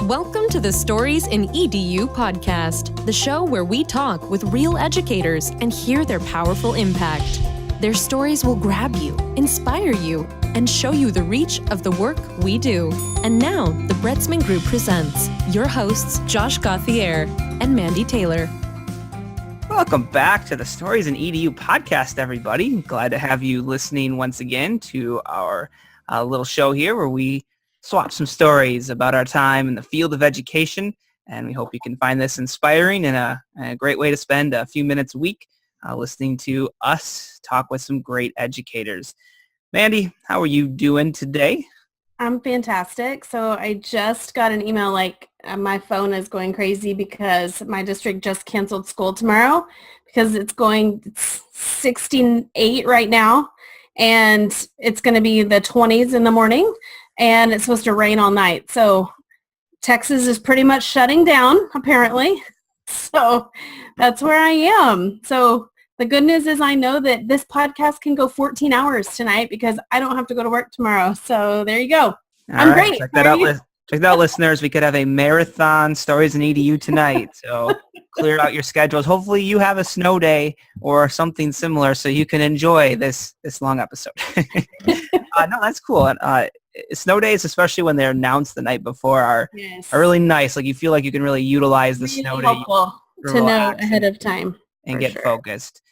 Welcome to the Stories in EDU podcast, the show where we talk with real educators and hear their powerful impact. Their stories will grab you, inspire you, and show you the reach of the work we do. And now, the Bretzman Group presents your hosts, Josh Gauthier and Mandy Taylor. Welcome back to the Stories in EDU podcast, everybody. Glad to have you listening once again to our little show here where we swap some stories about our time in the field of education, and we hope you can find this inspiring and a great way to spend a few minutes a week listening to us talk with some great educators. Mandy, how are you doing today? I'm fantastic. So I just got an email my phone is going crazy because my district just canceled school tomorrow because it's 68 right now, and it's going to be the 20s in the morning. And it's supposed to rain all night. So Texas is pretty much shutting down, apparently. So that's where I am. So the good news is I know that this podcast can go 14 hours tonight because I don't have to go to work tomorrow. So there you go. I'm great. Check that out, listeners. We could have a marathon Stories in EDU tonight. So clear out your schedules. Hopefully you have a snow day or something similar so you can enjoy this long episode. No, that's cool. Snow days, especially when they're announced the night before, are really nice. Like you feel like you can really utilize the snow day. Helpful to know ahead of time and get focused.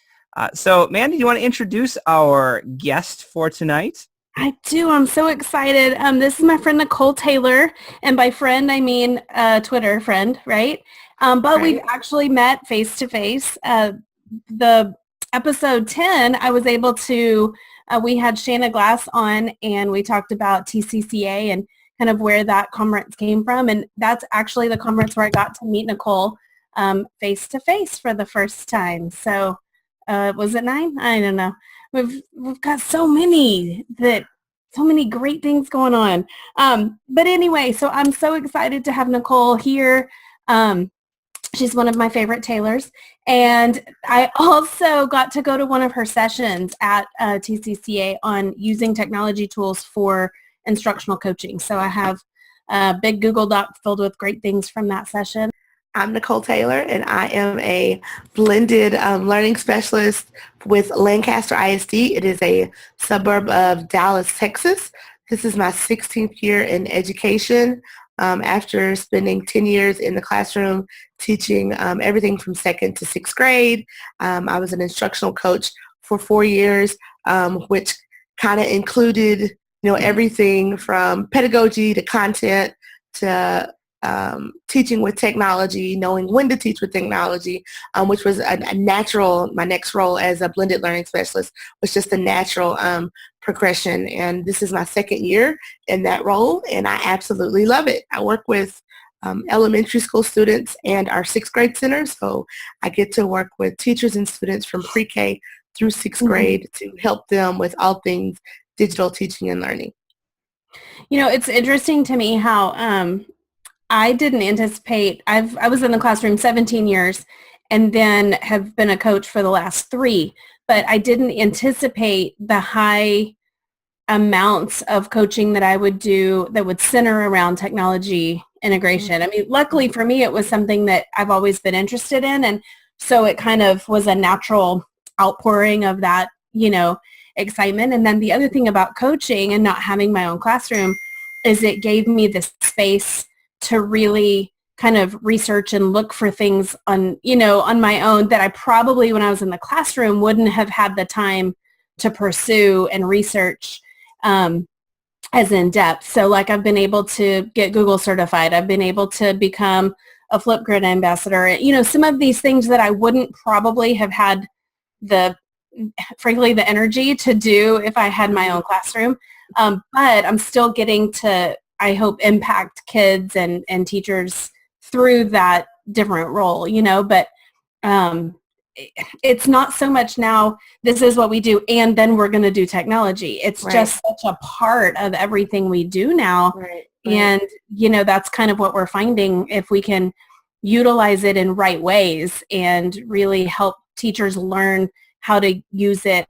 So, Mandy, do you want to introduce our guest for tonight? I do. I'm so excited. This is my friend Knikole Taylor, and by friend I mean Twitter friend, right? But we've actually met face to face. The episode 10, I was able to. We had Shanna Glass on, and we talked about TCCA and kind of where that conference came from. And that's actually the conference where I got to meet Nicole face to face for the first time. So was it 9? I don't know. We've got so many great things going on. But anyway, so I'm so excited to have Nicole here. She's one of my favorite tailors. And I also got to go to one of her sessions at TCCA on using technology tools for instructional coaching. So I have a big Google Doc filled with great things from that session. I'm Knikole Taylor, and I am a blended learning specialist with Lancaster ISD. It is a suburb of Dallas, Texas. This is my 16th year in education. After spending 10 years in the classroom teaching everything from 2nd to 6th grade. I was an instructional coach for 4 years, which kind of included, everything from pedagogy to content to teaching with technology, knowing when to teach with technology, which was a natural, my next role as a blended learning specialist was just a natural progression. And this is my 2nd year in that role, and I absolutely love it. I work with elementary school students and our 6th grade center, so I get to work with teachers and students from pre-K through 6th grade to help them with all things digital teaching and learning. It's interesting to me how I didn't anticipate, I was in the classroom 17 years and then have been a coach for the last 3, but I didn't anticipate the high amounts of coaching that I would do that would center around technology integration. I mean, luckily for me, it was something that I've always been interested in, and so it kind of was a natural outpouring of that, excitement. And then the other thing about coaching and not having my own classroom is it gave me this space to really kind of research and look for things on my own that I probably, when I was in the classroom, wouldn't have had the time to pursue and research as in depth. So I've been able to get Google certified. I've been able to become a Flipgrid ambassador. Some of these things that I wouldn't probably have had frankly, the energy to do if I had my own classroom. But I'm still getting to, I hope, impact kids and teachers through that different role, but it's not so much now, this is what we do, and then we're going to do technology. It's just such a part of everything we do now. Right. And, that's kind of what we're finding if we can utilize it in right ways and really help teachers learn how to use it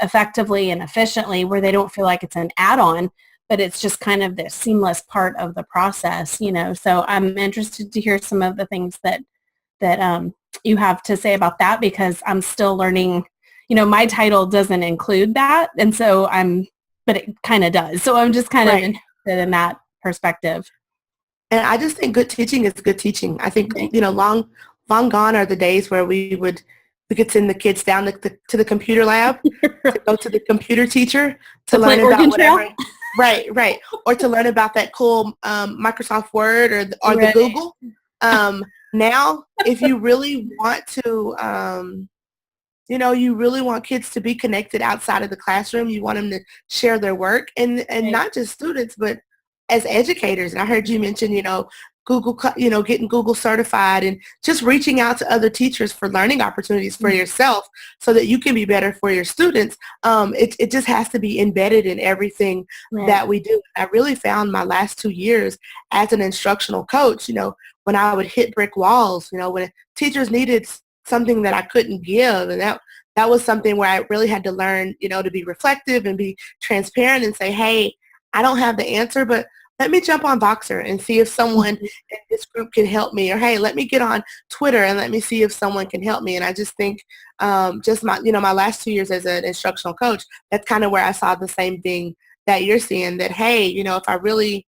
effectively and efficiently where they don't feel like it's an add-on, but it's just kind of this seamless part of the process, you know. So I'm interested to hear some of the things that you have to say about that, because I'm still learning. You know, my title doesn't include that, and so but it kind of does. So I'm just kind of interested in that perspective. And I just think good teaching is good teaching. I think, Right. you know, long gone are the days where we could send the kids down to the computer lab to go to the computer teacher to learn about whatever. Right. Or to learn about that cool Microsoft Word or the Google. Now, if you really want to, you know, you really want kids to be connected outside of the classroom. You want them to share their work, and not just students, but as educators. And I heard you mention, you know, Google, you know, getting Google certified and just reaching out to other teachers for learning opportunities for yourself so that you can be better for your students. It just has to be embedded in everything that we do. I really found my last 2 years as an instructional coach, you know, when I would hit brick walls, you know, when teachers needed something that I couldn't give, and that was something where I really had to learn, you know, to be reflective and be transparent and say, hey, I don't have the answer, but let me jump on Voxer and see if someone in this group can help me, or hey, let me get on Twitter and let me see if someone can help me. And I just think just my last 2 years as an instructional coach, that's kind of where I saw the same thing that you're seeing, that hey, you know, if I really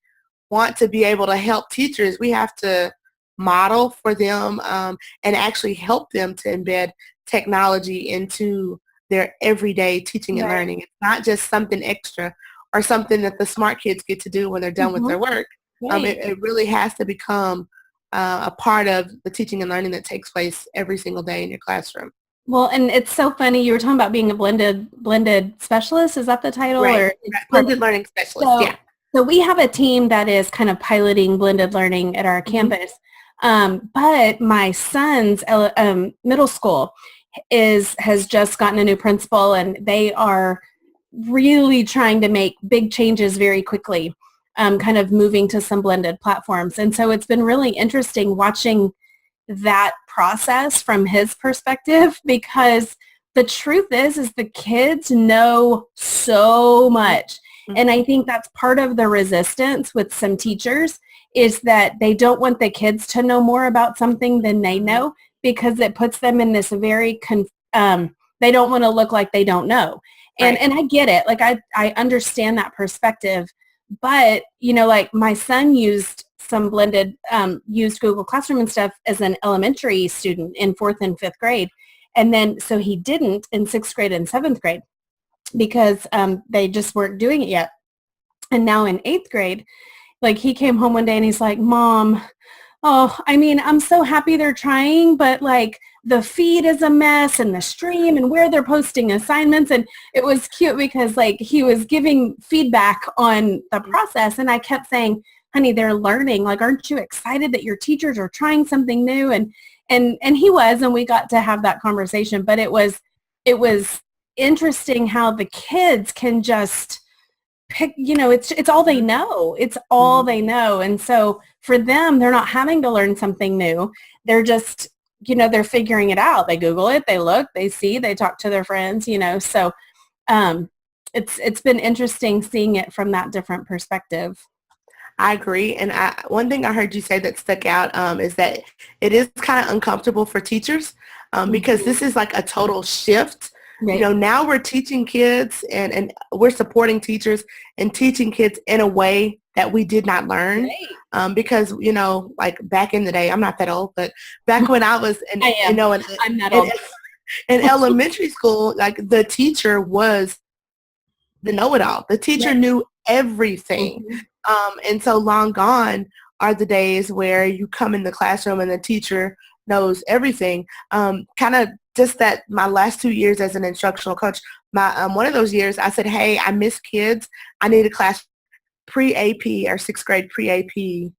want to be able to help teachers, we have to model for them and actually help them to embed technology into their everyday teaching and learning. It's not just something extra or something that the smart kids get to do when they're done with their work. It really has to become a part of the teaching and learning that takes place every single day in your classroom. Well, and it's so funny. You were talking about being a blended specialist. Is that the title? Right. Or Blended learning specialist, So we have a team that is kind of piloting blended learning at our campus. But my son's middle school has just gotten a new principal, and they are really trying to make big changes very quickly, kind of moving to some blended platforms. And so it's been really interesting watching that process from his perspective, because the truth is the kids know so much. And I think that's part of the resistance with some teachers, is that they don't want the kids to know more about something than they know, because it puts them in this very, they don't want to look like they don't know. And I get it. Like, I understand that perspective. But, you know, like my son used some blended, used Google Classroom and stuff as an elementary student in 4th and 5th grade. And then, so he didn't in 6th grade and 7th grade, because they just weren't doing it yet. And now in 8th grade, like, he came home one day and he's like, Mom, I mean, I'm so happy they're trying, but like the feed is a mess, and the stream and where they're posting assignments. And it was cute because like he was giving feedback on the process. And I kept saying, honey, they're learning. Like, aren't you excited that your teachers are trying something new? And he was, and we got to have that conversation. But it was interesting how the kids can just pick, you know, it's all they know. It's all they know. And so for them, they're not having to learn something new. They're just, you know, they're figuring it out. They Google it, they look, they see, they talk to their friends, you know. So it's been interesting seeing it from that different perspective. I agree. And one thing I heard you say that stuck out is that it is kind of uncomfortable for teachers because this is like a total shift. Right. You know, now we're teaching kids and we're supporting teachers and teaching kids in a way that we did not learn. Right. Because, you know, like back in the day, I'm not that old, but back when I was, I'm not old. In elementary school, like the teacher was the know-it-all. The teacher knew everything. And so long gone are the days where you come in the classroom and the teacher knows everything. Kind of just that my last 2 years as an instructional coach, my one of those years I said, hey, I miss kids. I need a class pre-AP or 6th grade pre-AP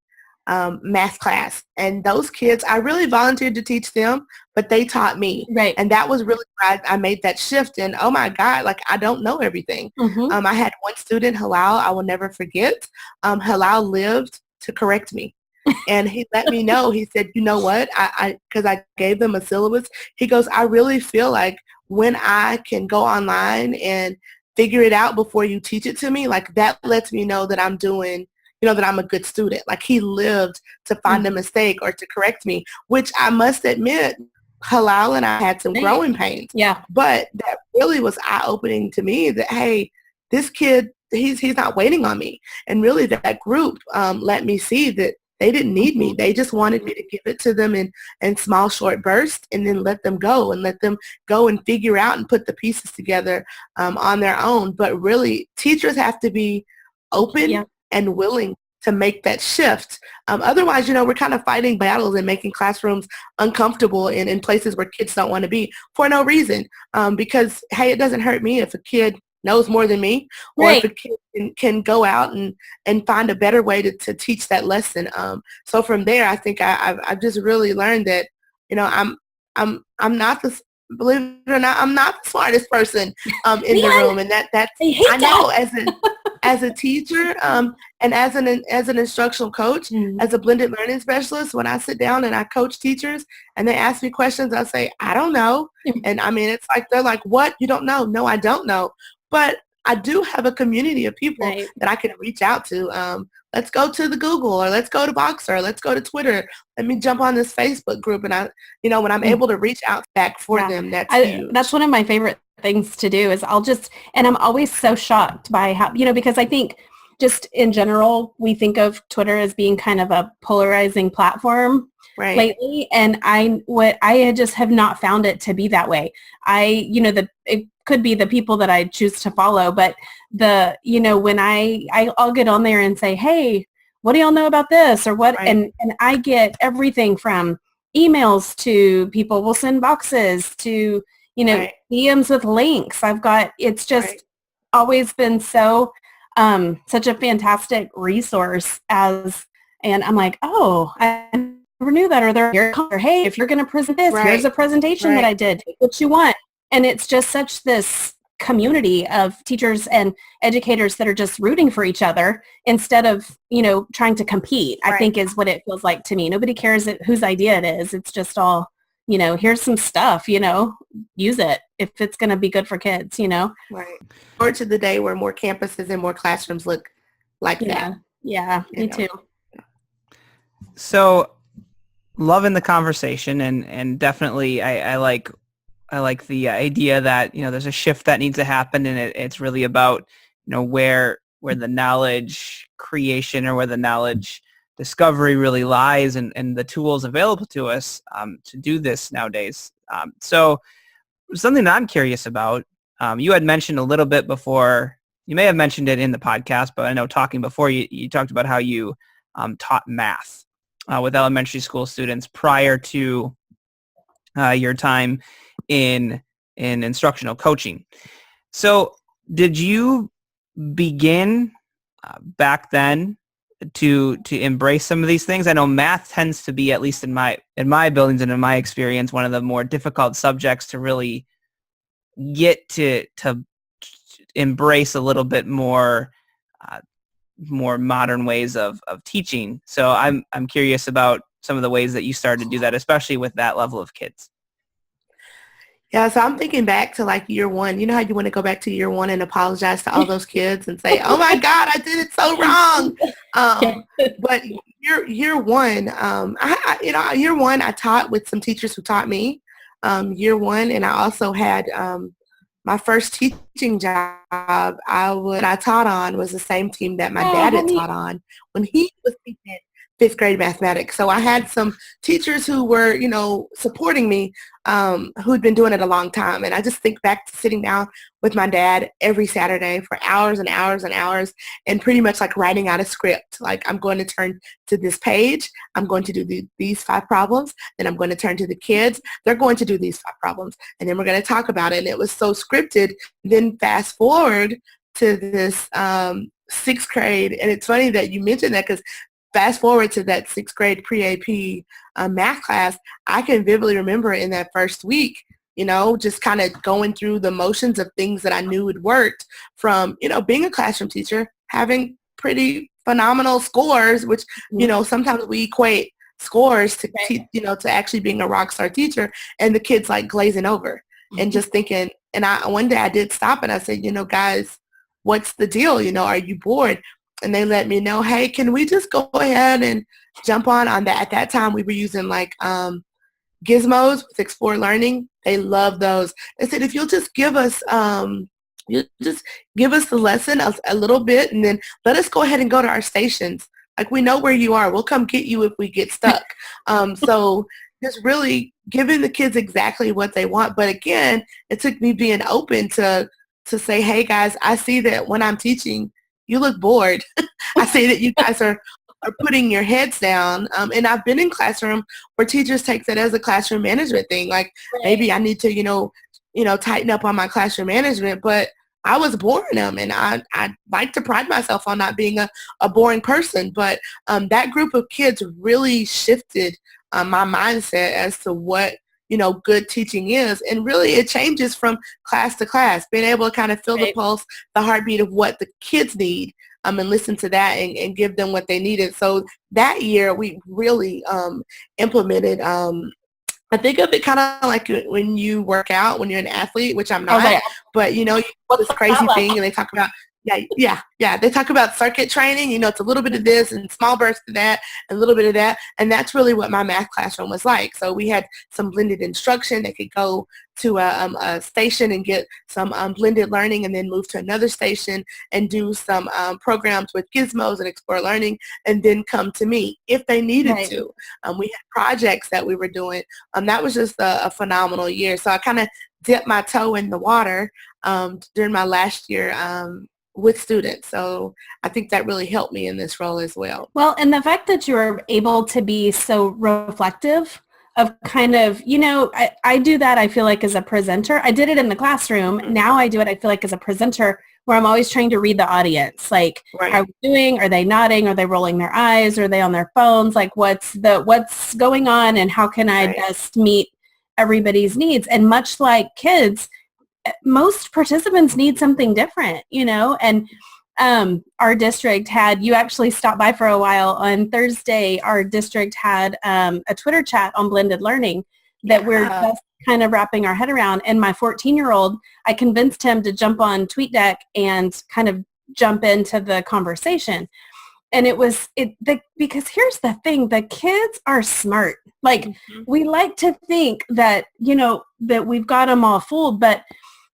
math class. And those kids, I really volunteered to teach them, but they taught me. Right. And that was really where I made that shift. And oh my God, like I don't know everything. I had one student, Halal, I will never forget. Halal lived to correct me. And he let me know, he said, you know what, because I gave them a syllabus. He goes, I really feel like when I can go online and figure it out before you teach it to me, like that lets me know that I'm doing, that I'm a good student. Like he lived to find a mistake or to correct me, which I must admit, Halal and I had some growing pains. Yeah. But that really was eye-opening to me that, hey, this kid, he's not waiting on me. And really that group let me see that they didn't need me. They just wanted me to give it to them in small, short bursts and then let them go and figure out and put the pieces together on their own. But really, teachers have to be open and willing to make that shift. Otherwise, we're kind of fighting battles and making classrooms uncomfortable in places where kids don't want to be for no reason. Because, hey, it doesn't hurt me if a kid knows more than me, or if a kid can go out and find a better way to teach that lesson. So from there, I think I've just really learned that, I'm not the, believe it or not, I'm not the smartest person in the room, and that's I know as a teacher and as an instructional coach, as a blended learning specialist, when I sit down and I coach teachers and they ask me questions, I say, I don't know. And I mean, it's like, they're like, what? You don't know? No, I don't know. But I do have a community of people that I can reach out to. Let's go to the Google, or let's go to Boxer, or let's go to Twitter. Let me jump on this Facebook group. And when I'm able to reach out back for them, that's huge. That's one of my favorite things to do is and I'm always so shocked by how, because I think just in general, we think of Twitter as being kind of a polarizing platform lately. And I just have not found it to be that way. It could be the people that I choose to follow, but when I'll get on there and say, hey, what do y'all know about this or what? And I get everything from emails to people will send boxes to, DMs with links. It's just always been so, such a fantastic resource and I'm like, oh, I never knew that. Or hey, if you're going to present this, here's a presentation that I did, take what you want. And it's just such this community of teachers and educators that are just rooting for each other instead of, trying to compete, I think is what it feels like to me. Nobody cares whose idea it is. It's just all, here's some stuff, use it if it's going to be good for kids, Right. Forward to the day where more campuses and more classrooms look like that. Yeah, me too. So loving the conversation and definitely I like the idea that, there's a shift that needs to happen, and it's really about, where the knowledge creation or where the knowledge discovery really lies and the tools available to us to do this nowadays. So something that I'm curious about, you had mentioned a little bit before, you may have mentioned it in the podcast, but I know talking before you talked about how you taught math with elementary school students prior to your time in instructional coaching. So did you begin back then to embrace some of these things? I know math tends to be, at least in my buildings and in my experience, one of the more difficult subjects to really get to embrace a little bit more modern ways of teaching. So I'm curious about some of the ways that you started to do that, especially with that level of kids. Yeah, so I'm thinking back to like year one. You know how you want to go back to year one and apologize to all those kids and say, "Oh my God, I did it so wrong." But year one, year one I taught with some teachers who taught me. Year one, and I also had my first teaching job. I taught on was the same team that my dad had taught on when he was teaching fifth grade mathematics. So I had some teachers who were, supporting me, who'd been doing it a long time. And I just think back to sitting down with my dad every Saturday for hours and hours and hours and pretty much like writing out a script. Like, I'm going to turn to this page. I'm going to do these 5 problems. Then I'm going to turn to the kids. They're going to do these 5 problems. And then we're going to talk about it. And it was so scripted. Then fast forward to this 6th grade. And it's funny that you mentioned that, because fast forward to that 6th grade pre-AP math class, I can vividly remember in that first week, just kind of going through the motions of things that I knew had worked from, being a classroom teacher, having pretty phenomenal scores, which, sometimes we equate scores to, to actually being a rock star teacher, and the kids like glazing over and just thinking, And one day I did stop and I said, guys, what's the deal? Are you bored? And they let me know, hey, can we just go ahead and jump on that? At that time, we were using like gizmos with Explore Learning. They love those. They said, if you'll just give us the lesson a little bit, and then let us go ahead and go to our stations. Like, we know where you are. We'll come get you if we get stuck. So just really giving the kids exactly what they want. But again, it took me being open to say, hey guys, I see that when I'm teaching, you look bored. I see that you guys are putting your heads down. And I've been in classroom where teachers take that as a classroom management thing. Like, maybe I need to, tighten up on my classroom management, but I was boring them, and I like to pride myself on not being a boring person. But that group of kids really shifted my mindset as to what, good teaching is. And really it changes from class to class, being able to kind of feel the pulse, the heartbeat of what the kids need, and listen to that and give them what they needed. So that year we really implemented, I think of it kind of like when you work out, when you're an athlete, which I'm not, but you this crazy thing, and they talk about, they talk about circuit training. It's a little bit of this and small bursts of that and a little bit of that. And that's really what my math classroom was like. So we had some blended instruction. They could go to a station and get some blended learning, and then move to another station and do some programs with gizmos and Explore Learning, and then come to me if they needed to. We had projects that we were doing. That was just a phenomenal year. So I kind of dipped my toe in the water during my last year with students. So I think that really helped me in this role as well. Well, and the fact that you were able to be so reflective of kind of, I do that, I feel like, as a presenter. I did it in the classroom. Now I do it, I feel like, as a presenter, where I'm always trying to read the audience. Like, how are we doing? Are they nodding? Are they rolling their eyes? Are they on their phones? Like, what's going on, and how can I best meet everybody's needs? And much like kids, most participants need something different, and our district had, you actually stopped by for a while on Thursday, our district had a Twitter chat on blended learning that we're just kind of wrapping our head around. And my 14-year-old, I convinced him to jump on TweetDeck and kind of jump into the conversation. And because here's the thing, the kids are smart. Like, we like to think that, that we've got them all fooled, but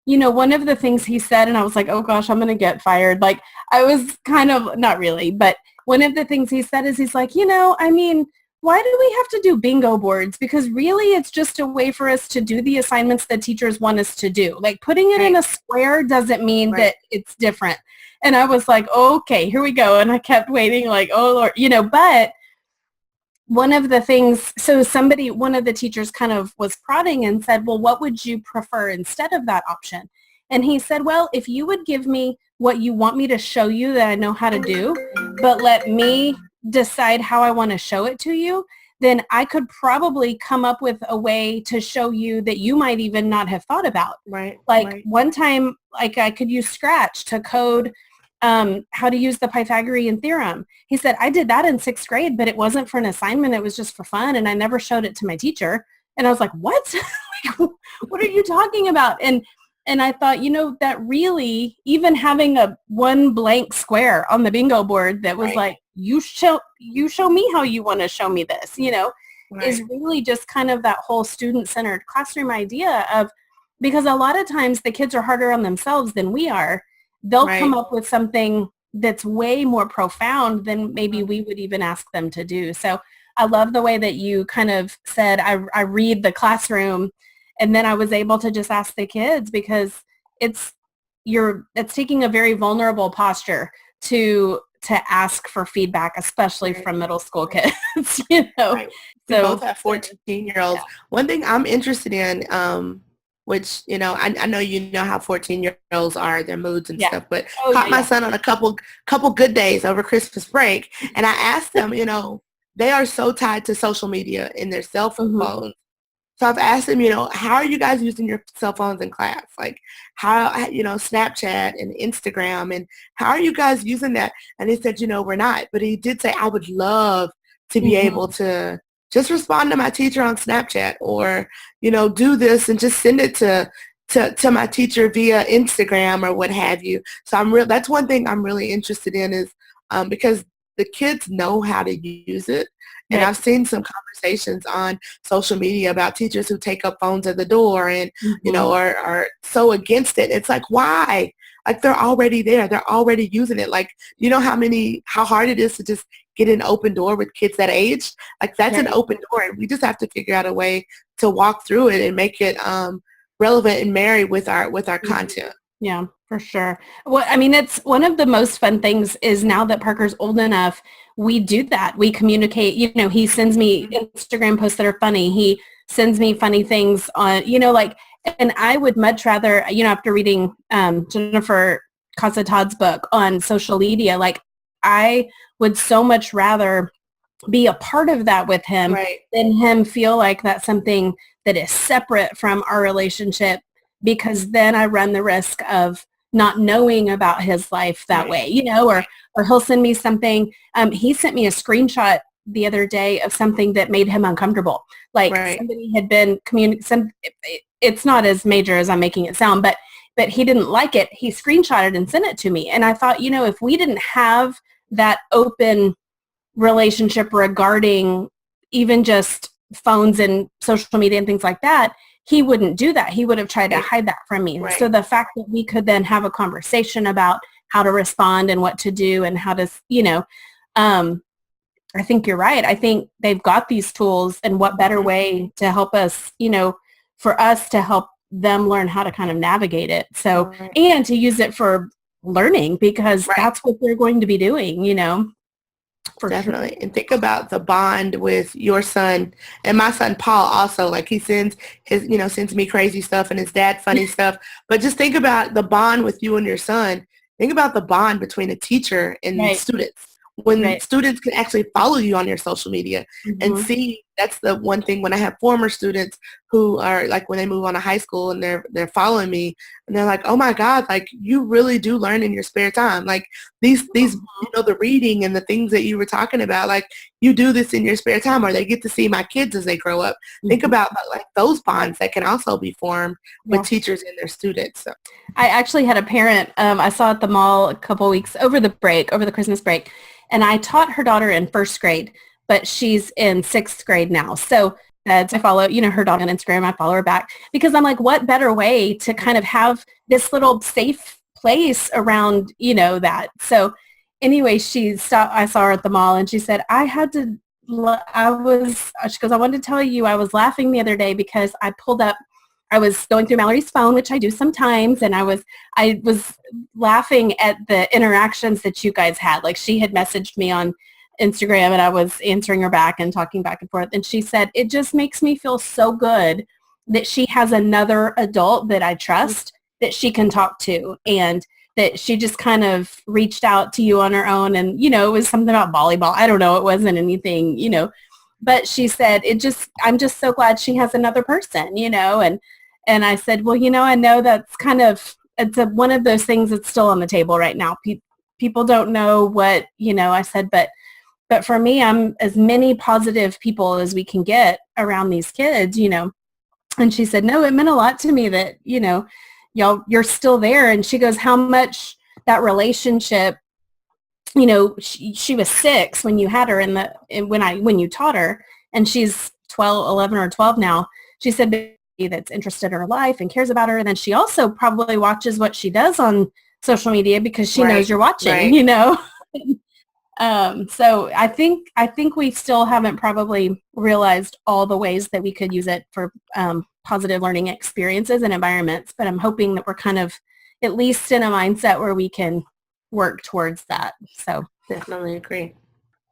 one of the things he said, and I was like, oh gosh, I'm going to get fired. Like, I was kind of, not really, but one of the things he said is, he's like, why do we have to do bingo boards? Because really it's just a way for us to do the assignments that teachers want us to do. Like, putting it in a square doesn't mean that it's different. And I was like, okay, here we go. And I kept waiting, like, oh Lord, but one of the things, one of the teachers kind of was prodding and said, well, what would you prefer instead of that option? And he said, well, if you would give me what you want me to show you that I know how to do, but let me decide how I want to show it to you, then I could probably come up with a way to show you that you might even not have thought about. One time, like, I could use Scratch to code how to use the Pythagorean theorem. He said, I did that in 6th grade, but it wasn't for an assignment. It was just for fun. And I never showed it to my teacher. And I was like, what? What are you talking about? And I thought, that really, even having one blank square on the bingo board that was like, you show me how you want to show me this, is really just kind of that whole student-centered classroom idea of, because a lot of times the kids are harder on themselves than we are. They'll come up with something that's way more profound than maybe we would even ask them to do. So I love the way that you kind of said, I read the classroom, and then I was able to just ask the kids, because it's taking a very vulnerable posture to ask for feedback, especially from middle school kids. We both have 14-year-olds. One thing I'm interested in, which, I know how 14-year-olds are, their moods and stuff, but caught my son on a couple good days over Christmas break, and I asked them, they are so tied to social media in their cell phones. So I've asked them, how are you guys using your cell phones in class? Like, how, Snapchat and Instagram, and how are you guys using that? And he said, we're not. But he did say, I would love to be able to just respond to my teacher on Snapchat, or, do this and just send it to to my teacher via Instagram or what have you. So that's one thing I'm really interested in is because the kids know how to use it. And Right. I've seen some conversations on social media about teachers who take up phones at the door and, are so against it. It's like, why? Like, they're already there. They're already using it. Like, you know how hard it is to just get an open door with kids that age? Like, that's Right. an open door. And we just have to figure out a way to walk through it and make it relevant and marry with our content. Yeah, for sure. Well, I mean, it's one of the most fun things is now that Parker's old enough, we do that. We communicate, he sends me Instagram posts that are funny. He sends me funny things on, and I would much rather, after reading Jennifer Casa Todd's book on social media, like I would so much rather be a part of that with him Right. than him feel like that's something that is separate from our relationship, because then I run the risk of not knowing about his life that way, or he'll send me something. He sent me a screenshot the other day of something that made him uncomfortable. Like somebody had been it's not as major as I'm making it sound, but he didn't like it. He screenshotted and sent it to me. And I thought, if we didn't have that open relationship regarding even just phones and social media and things like that, he wouldn't do that. He would have tried to hide that from me. Right. So the fact that we could then have a conversation about how to respond and what to do and how to, I think you're right. I think they've got these tools, and what better way to help us, for us to help them learn how to kind of navigate it. So, and to use it for learning, because that's what they're going to be doing, Definitely. Sure. And think about the bond with your son and my son, Paul, also. Like, he sends sends me crazy stuff and his dad funny stuff. But just think about the bond with you and your son. Think about the bond between a teacher and students. When students can actually follow you on your social media and see, that's the one thing when I have former students who are like, when they move on to high school and they're following me and they're like, oh my God, like, you really do learn in your spare time. Like these, the reading and the things that you were talking about, like, you do this in your spare time, or they get to see my kids as they grow up. Think about like those bonds that can also be formed with teachers and their students. So I actually had a parent I saw at the mall a couple weeks over the Christmas break. And I taught her daughter in first grade, but she's in sixth grade now. So I follow, her daughter on Instagram. I follow her back because I'm like, what better way to kind of have this little safe place around, that. So anyway, I saw her at the mall and she said, she goes, I wanted to tell you, I was laughing the other day because I was going through Mallory's phone, which I do sometimes, and I was laughing at the interactions that you guys had. Like, she had messaged me on Instagram and I was answering her back and talking back and forth. And she said, it just makes me feel so good that she has another adult that I trust that she can talk to, and that she just kind of reached out to you on her own. And, it was something about volleyball. I don't know. It wasn't anything, but she said, I'm just so glad she has another person, and I said, well, I know that's kind of, one of those things that's still on the table right now. People don't know what, I said, but for me, I'm as many positive people as we can get around these kids, And she said, no, it meant a lot to me that, you're still there. And she goes, how much that relationship, she was 6 when you had her when you taught her, and she's 11 or 12 now. She said, that's interested in her life and cares about her. And then she also probably watches what she does on social media because she knows you're watching, So I think we still haven't probably realized all the ways that we could use it for positive learning experiences and environments. But I'm hoping that we're kind of at least in a mindset where we can work towards that. So definitely agree.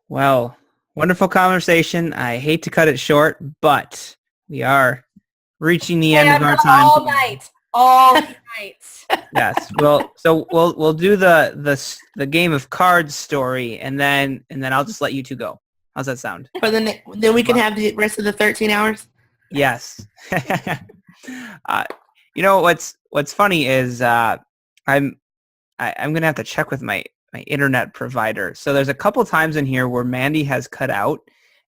Well, wonderful conversation. I hate to cut it short, but we are reaching the end of our time. All night. Yes. Well, so we'll do the game of cards story, and then I'll just let you two go. How's that sound? Then we can have the rest of the 13 hours. Yes. What's funny is I'm gonna have to check with my internet provider. So there's a couple times in here where Mandy has cut out,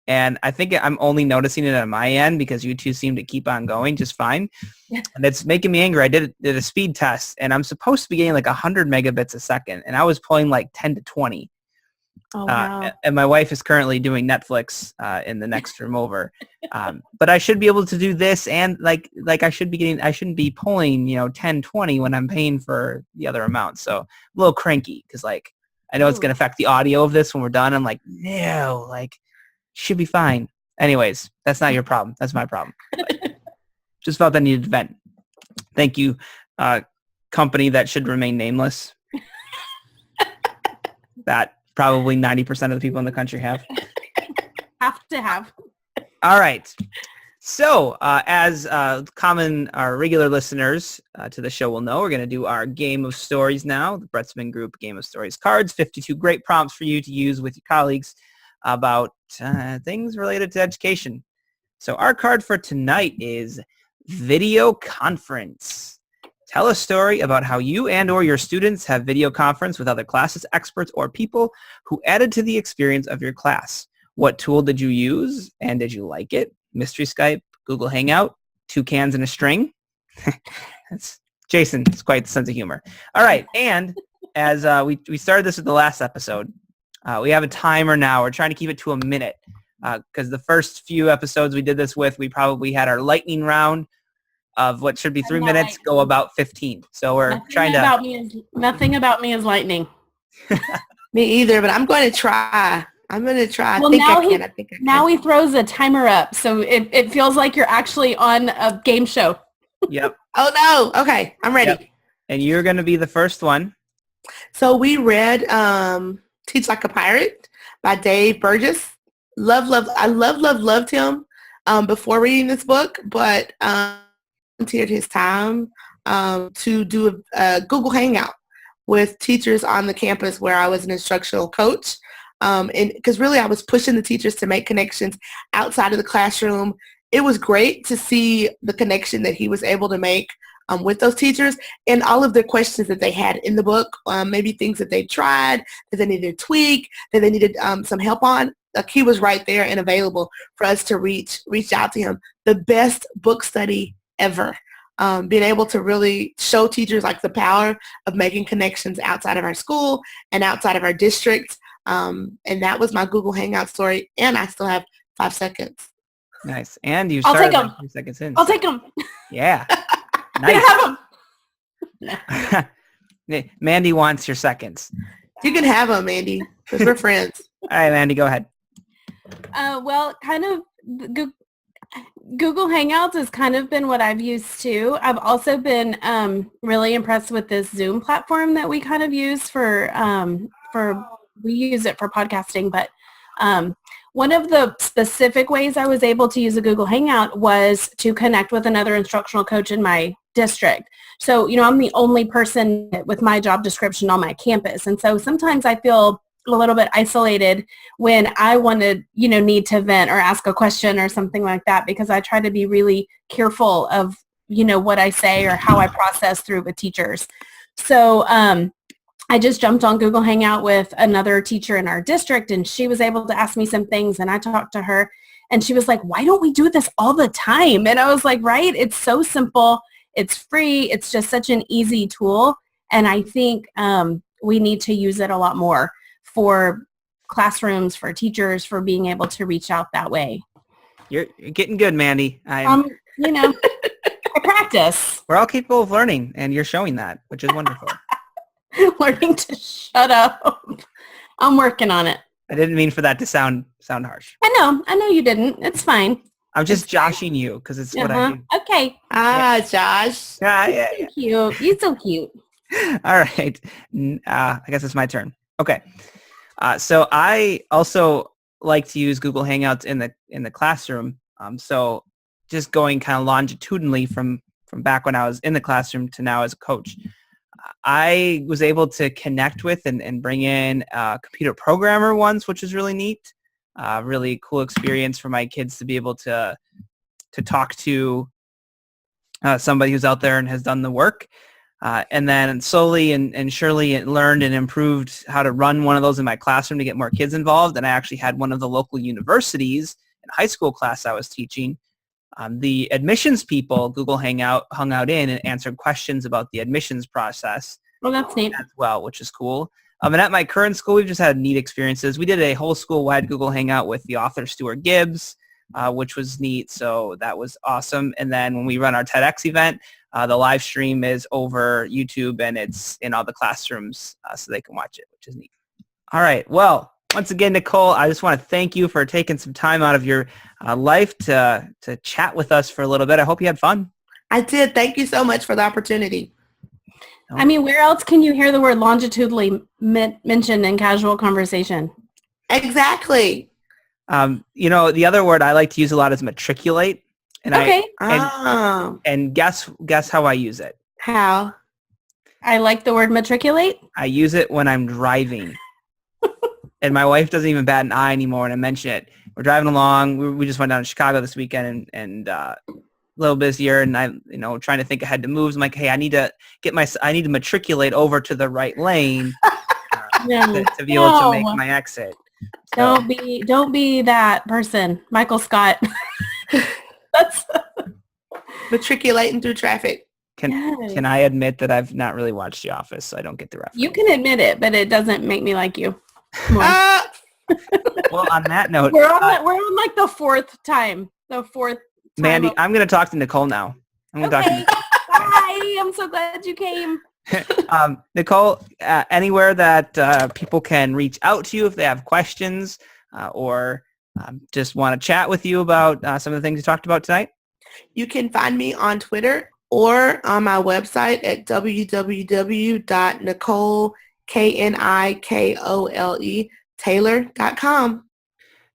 And I think I'm only noticing it on my end because you two seem to keep on going just fine. And it's making me angry. I did a speed test, and I'm supposed to be getting like 100 megabits a second, and I was pulling like 10 to 20. Oh, wow. And my wife is currently doing Netflix in the next room over. But I should be able to do this, and like I shouldn't be pulling, 10, 20 when I'm paying for the other amount. So I'm a little cranky because like I know it's going to affect the audio of this when we're done. I'm like, no, like should be fine. Anyways, that's not your problem. That's my problem. But just felt I needed to vent. Thank you, company that should remain nameless. That probably 90% of the people in the country have. Have to have. All right. So as common, our regular listeners to the show will know, we're going to do our game of stories now, the Bretzman Group Game of Stories cards, 52 great prompts for you to use with your colleagues about things related to education. So our card for tonight is video conference. Tell a story about how you and or your students have video conference with other classes, experts, or people who added to the experience of your class. What tool did you use, and did you like it? Mystery Skype, Google Hangout, 2 cans and a string. That's Jason. It's quite the sense of humor. All right, and as we started this with the last episode, we have a timer now. We're trying to keep it to a minute because the first few episodes we did this with, we probably had our lightning round of what should be 3 minutes go about 15. So we're trying to... Nothing about me is lightning. Me either, but I'm going to try. I'm going to try. Well, I think I can. Now he throws a timer up, so it feels like you're actually on a game show. Yep. Oh, no. Okay. I'm ready. Yep. And you're going to be the first one. So we read Teach Like a Pirate by Dave Burgess. Loved him before reading this book, but volunteered his time to do a Google Hangout with teachers on the campus where I was an instructional coach. And because really I was pushing the teachers to make connections outside of the classroom. It was great to see the connection that he was able to make with those teachers and all of the questions that they had in the book, maybe things that they tried, that they needed to tweak, that they needed some help on. Like he was right there and available for us to reach out to him. The best book study ever. Being able to really show teachers like the power of making connections outside of our school and outside of our district. And that was my Google Hangout story. And I still have 5 seconds. Nice. And you I'll started take 'em. 5 seconds in. I'll take them. Yeah. Nice. Nice. Mandy wants your seconds. You can have them, Mandy, because we're friends. All right, Mandy, go ahead. Well, kind of Google Hangouts has kind of been what I've used too. I've also been really impressed with this Zoom platform that we kind of use for we use it for podcasting, but one of the specific ways I was able to use a Google Hangout was to connect with another instructional coach in my district. So, I'm the only person with my job description on my campus. And so sometimes I feel a little bit isolated when I want to, need to vent or ask a question or something like that, because I try to be really careful of, what I say or how I process through with teachers. So I just jumped on Google Hangout with another teacher in our district, and she was able to ask me some things, and I talked to her, and she was like, why don't we do this all the time? And I was like, right, it's so simple. It's free. It's just such an easy tool. And I think we need to use it a lot more for classrooms, for teachers, for being able to reach out that way. You're getting good, Mandy. I practice. We're all capable of learning, and you're showing that, which is wonderful. Learning to shut up. I'm working on it. I didn't mean for that to sound harsh. I know you didn't. It's fine. I'm just joshing you because it's what I do. Okay. Josh. Yeah. Cute. You're so cute. All right. I guess it's my turn. Okay. So I also like to use Google Hangouts in the classroom. So just going kind of longitudinally from back when I was in the classroom to now as a coach, I was able to connect with and bring in a computer programmer once, which was really neat. Really cool experience for my kids to be able to talk to somebody who's out there and has done the work. And then slowly and surely it learned and improved how to run one of those in my classroom to get more kids involved. And I actually had one of the local universities in high school class I was teaching. The admissions people hung out in and answered questions about the admissions process. Well, that's neat. As well, which is cool. And at my current school, we've just had neat experiences. We did a whole school-wide Google Hangout with the author Stuart Gibbs, which was neat. So that was awesome. And then when we run our TEDx event, the live stream is over YouTube and it's in all the classrooms so they can watch it, which is neat. All right. Well, once again, Nicole, I just want to thank you for taking some time out of your life to chat with us for a little bit. I hope you had fun. I did. Thank you so much for the opportunity. I mean, where else can you hear the word longitudinally mentioned in casual conversation? Exactly. The other word I like to use a lot is matriculate. And okay. And guess how I use it. How? I like the word matriculate. I use it when I'm driving. And my wife doesn't even bat an eye anymore when I mention it. We're driving along. We just went down to Chicago this weekend and a little busier, and I, trying to think ahead to moves. I'm like, hey, I need to matriculate over to the right lane to be able to make my exit. So. Don't be that person, Michael Scott. That's matriculating through traffic. Can I admit that I've not really watched The Office, so I don't get the reference? You can admit it, but it doesn't make me like you. Well, on that note, we're on like the fourth time. Mandy, I'm going to talk to Nicole now. Okay. Hi, I'm so glad you came. Nicole, anywhere that people can reach out to you if they have questions or just want to chat with you about some of the things you talked about tonight? You can find me on Twitter or on my website at www.Nicole, Knikole, Taylor.com.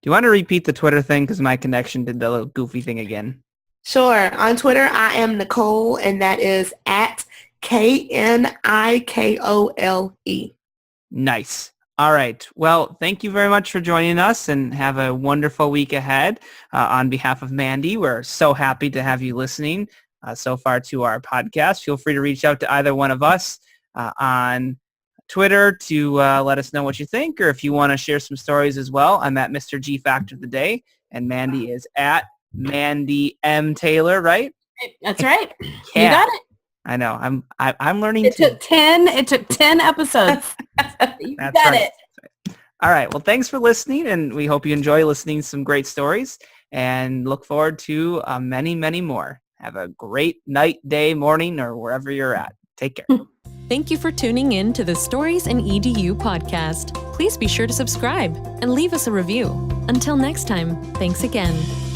Do you want to repeat the Twitter thing because my connection did the little goofy thing again? Sure. On Twitter, I am Nicole, and that is at Knikole. Nice. All right. Well, thank you very much for joining us and have a wonderful week ahead. On behalf of Mandy, we're so happy to have you listening so far to our podcast. Feel free to reach out to either one of us on Twitter to let us know what you think, or if you want to share some stories as well. I'm at Mr. G Factor of the Day, and Mandy is at Mandy M. Taylor, right? That's right. Yeah. You got it. I know. I'm learning. It took 10 episodes. You got it. All right. Well, thanks for listening, and we hope you enjoy listening to some great stories, and look forward to many, many more. Have a great night, day, morning, or wherever you're at. Take care. Thank you for tuning in to the Stories in EDU podcast. Please be sure to subscribe and leave us a review. Until next time, thanks again.